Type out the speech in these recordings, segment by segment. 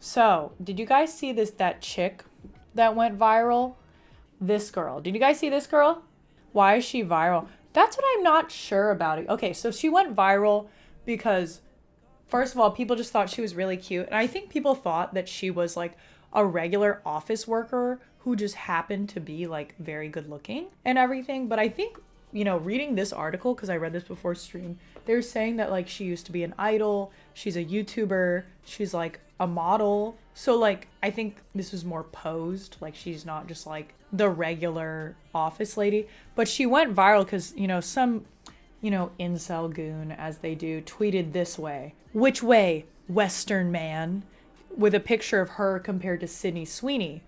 So, did you guys see that chick that went viral? This girl. Did you guys see this girl? Why is she viral? That's what I'm not sure about it. Okay, so she went viral because first of all, people just thought she was really cute. And I think people thought that she was like a regular office worker who just happened to be like very good looking and everything. But I think, reading this article, because I read this before stream, they're saying that like she used to be an idol, she's a YouTuber, she's like a model. So like I think this was more posed, like she's not just like the regular office lady. But she went viral because, some incel goon, as they do, tweeted this way. Which way, Western man? With a picture of her compared to Sydney Sweeney,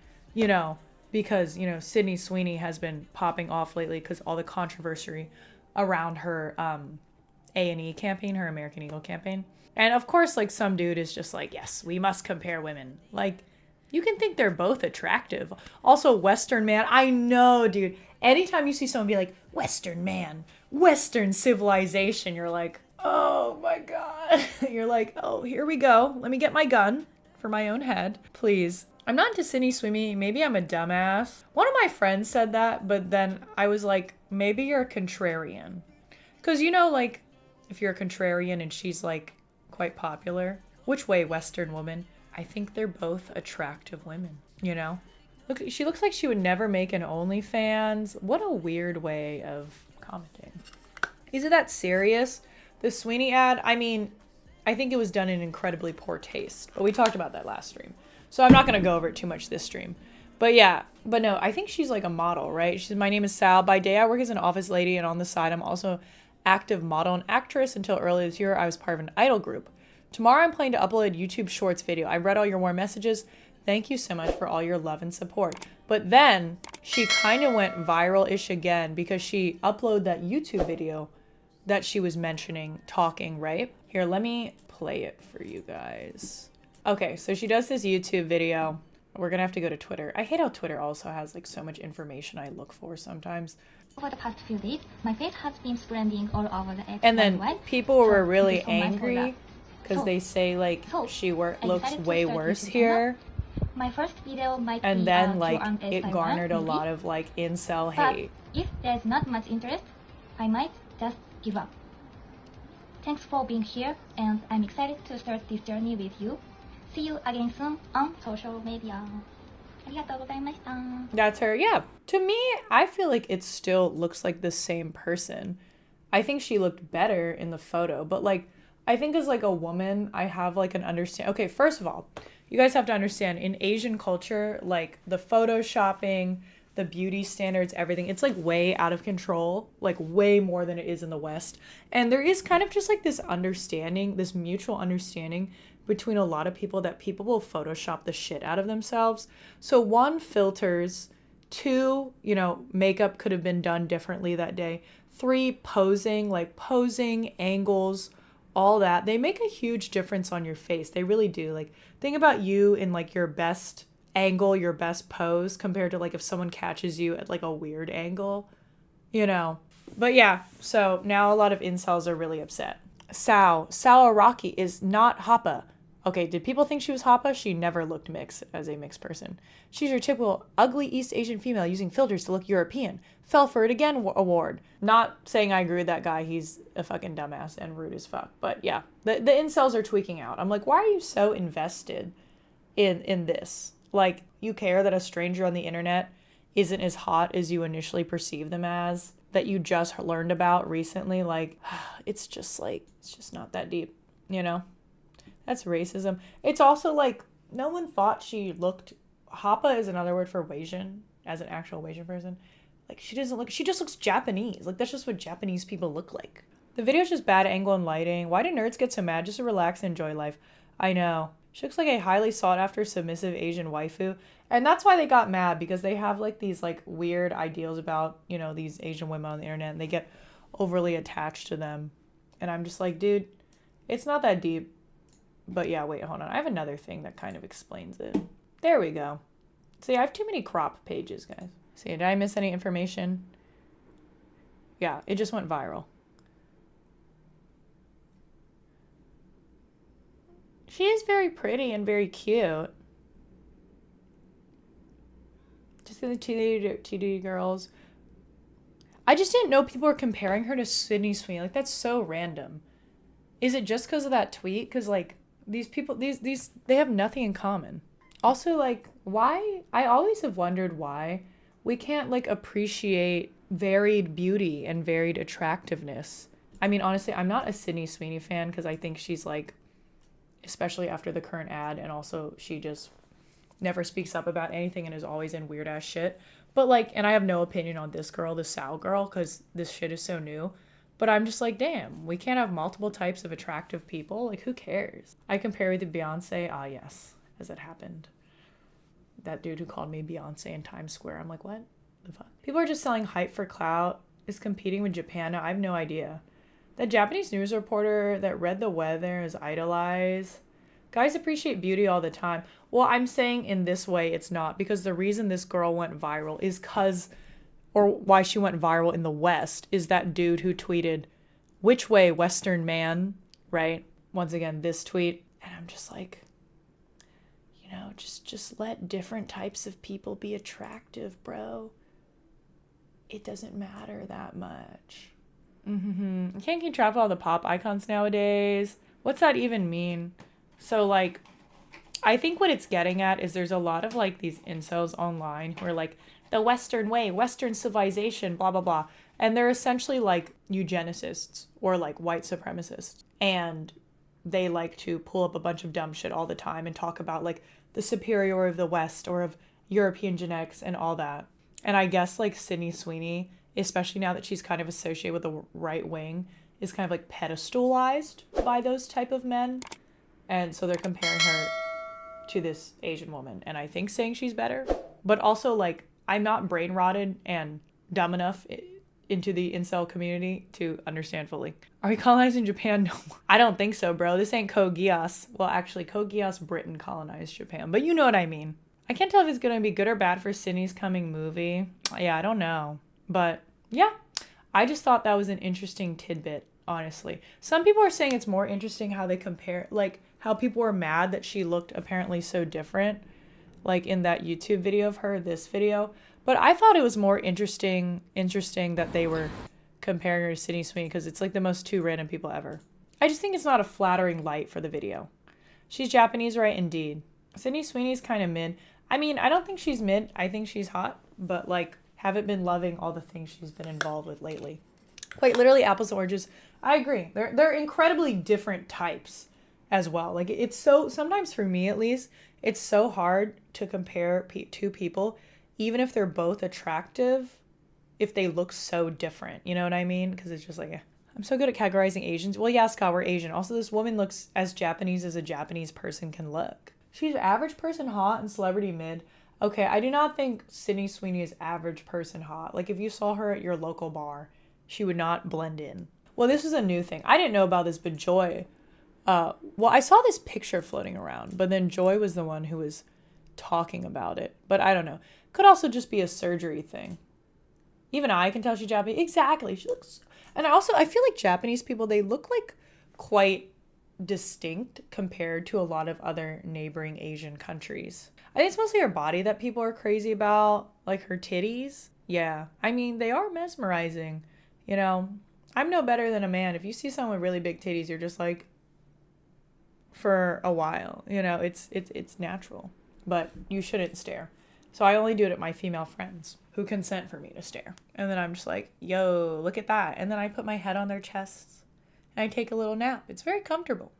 because, Sydney Sweeney has been popping off lately because all the controversy around her A&E campaign, her American Eagle campaign. And of course, like some dude is just like, yes, we must compare women. Like, you can think they're both attractive. Also, Western man, I know, dude. Anytime you see someone be like, Western man, Western civilization, you're like, oh my God. You're like, oh, here we go. Let me get my gun for my own head, please. I'm not into Sydney Sweeney. Maybe I'm a dumbass. One of my friends said that, but then I was like, maybe you're a contrarian. Because, like, if you're a contrarian and she's, like, quite popular. Which way, Western woman? I think they're both attractive women, Look, she looks like she would never make an OnlyFans. What a weird way of commenting. Is it that serious? The Sweeny ad, I mean, I think it was done in incredibly poor taste. But we talked about that last stream. So I'm not going to go over it too much this stream. But yeah, but no, I think she's like a model, right? She says, my name is Sal. By day, I work as an office lady. And on the side, I'm also active model and actress. Until earlier this year, I was part of an idol group. Tomorrow, I'm planning to upload a YouTube Shorts video. I read all your warm messages. Thank you so much for all your love and support. But then she kind of went viral-ish again because she uploaded that YouTube video that she was mentioning, talking, right? Here, let me play it for you guys. Okay, so she does this YouTube video. We're gonna have to go to Twitter. I hate how Twitter also has like so much information I look for sometimes. Over the past few days, my face has been spreading all over the X. And then people were really angry because they say like she looks way worse here. My first video might and be then like it garnered a lot of like incel hate. But if there's not much interest, I might just give up. Thanks for being here, and I'm excited to start this journey with you. See you again soon on social media. ありがとうございました. That's her. Yeah. To me, I feel like it still looks like the same person. I think she looked better in the photo, but like I think as like a woman, I have like an understand. Okay, first of all, you guys have to understand in Asian culture, like the photoshopping, the beauty standards, everything, it's like way out of control, like way more than it is in the West. And there is kind of just like this understanding, this mutual understanding between a lot of people that people will Photoshop the shit out of themselves. So one, filters. Two, makeup could have been done differently that day. Three, posing, angles, all that. They make a huge difference on your face. They really do. Like, think about you in like your best angle, your best pose compared to like if someone catches you at like a weird angle, But yeah, so now a lot of incels are really upset. Sao Araki is not Happa. Okay, did people think she was Happa? She never looked mixed as a mixed person. She's your typical ugly East Asian female using filters to look European. Fell for it again award. Not saying I agree with that guy. He's a fucking dumbass and rude as fuck. But yeah, the incels are tweaking out. I'm like, why are you so invested in this? Like, you care that a stranger on the internet isn't as hot as you initially perceive them as, that you just learned about recently? Like, it's just not that deep, That's racism. It's also like, no one thought she looked, Happa is another word for Asian, as an actual Asian person. Like, she just looks Japanese. Like, that's just what Japanese people look like. The video's just bad angle and lighting. Why do nerds get so mad? Just to relax and enjoy life. I know. She looks like a highly sought after submissive Asian waifu. And that's why they got mad, because they have like these like weird ideals about, these Asian women on the internet, and they get overly attached to them. And I'm just like, dude, it's not that deep. But yeah, wait, hold on. I have another thing that kind of explains it. There we go. See, I have too many crop pages, guys. See, did I miss any information? Yeah, it just went viral. She is very pretty and very cute. Just the TD girls. I just didn't know people were comparing her to Sydney Sweeney. Like, that's so random. Is it just because of that tweet? Because, like, these people, they have nothing in common. Also, like, why? I always have wondered why we can't, like, appreciate varied beauty and varied attractiveness. I mean, honestly, I'm not a Sydney Sweeney fan because I think she's, like, especially after the current ad, and also she just never speaks up about anything and is always in weird ass shit. But, like, and I have no opinion on this girl, the Sal girl, because this shit is so new. But I'm just like, damn, we can't have multiple types of attractive people. Like, who cares? I compare with Beyonce. Ah, yes, as it happened. That dude who called me Beyonce in Times Square. I'm like, what the fuck? People are just selling hype for clout. Is competing with Japan now? I have no idea. That Japanese news reporter that read the weather is idolized. Guys appreciate beauty all the time. Well, I'm saying in this way it's not, because the reason this girl went viral is or why she went viral in the West is that dude who tweeted, "Which way, Western man?" Right? Once again, this tweet. And I'm just like, you know, just let different types of people be attractive, bro. It doesn't matter that much. You can't keep track of all the pop icons nowadays. What's that even mean? So, like, I think what it's getting at is there's a lot of, like, these incels online who are like, the Western way, Western civilization, blah, blah, blah. And they're essentially, like, eugenicists or, like, white supremacists. And they like to pull up a bunch of dumb shit all the time and talk about, like, the superiority of the West or of European genetics and all that. And I guess, like, Sydney Sweeney, especially now that she's kind of associated with the right wing, is kind of, like, pedestalized by those type of men. And so they're comparing her to this Asian woman. And I think saying she's better. But also, like, I'm not brain rotted and dumb enough into the incel community to understand fully. Are we colonizing Japan? No. I don't think so, bro. This ain't Code Geass. Well, actually, Code Geass Britain colonized Japan. But you know what I mean. I can't tell if it's going to be good or bad for Sydney's coming movie. Yeah, I don't know. But, yeah. I just thought that was an interesting tidbit, honestly. Some people are saying it's more interesting how they compare, like, how people were mad that she looked apparently so different, like in that YouTube video of her, this video. But I thought it was more interesting that they were comparing her to Sydney Sweeney, because it's like the most two random people ever. I just think it's not a flattering light for the video. She's Japanese, right? Indeed. Sydney Sweeney's kind of mid. I mean, I don't think she's mid. I think she's hot, but, like, haven't been loving all the things she's been involved with lately. Quite literally apples and oranges. I agree. They're incredibly different types as well. Like, it's so, sometimes for me at least, it's so hard to compare two people, even if they're both attractive, if they look so different. You know what I mean? Because it's just like, I'm so good at categorizing Asians. Well, yeah, Scott, we're Asian. Also, this woman looks as Japanese as a Japanese person can look. She's average person hot and celebrity mid. Okay, I do not think Sydney Sweeney is average person hot. Like, if you saw her at your local bar, she would not blend in. Well, this is a new thing. I didn't know about this, but Joy, well, I saw this picture floating around, but then Joy was the one who was talking about it. But I don't know. Could also just be a surgery thing. Even I can tell she's Japanese. Exactly. She looks... And I feel like Japanese people, they look, like, quite distinct compared to a lot of other neighboring Asian countries. I think it's mostly her body that people are crazy about. Like, her titties. Yeah. I mean, they are mesmerizing. You know, I'm no better than a man. If you see someone with really big titties, you're just like, for a while, you know, it's natural, but you shouldn't stare. So I only do it at my female friends who consent for me to stare. And then I'm just like, yo, look at that. And then I put my head on their chests and I take a little nap. It's very comfortable.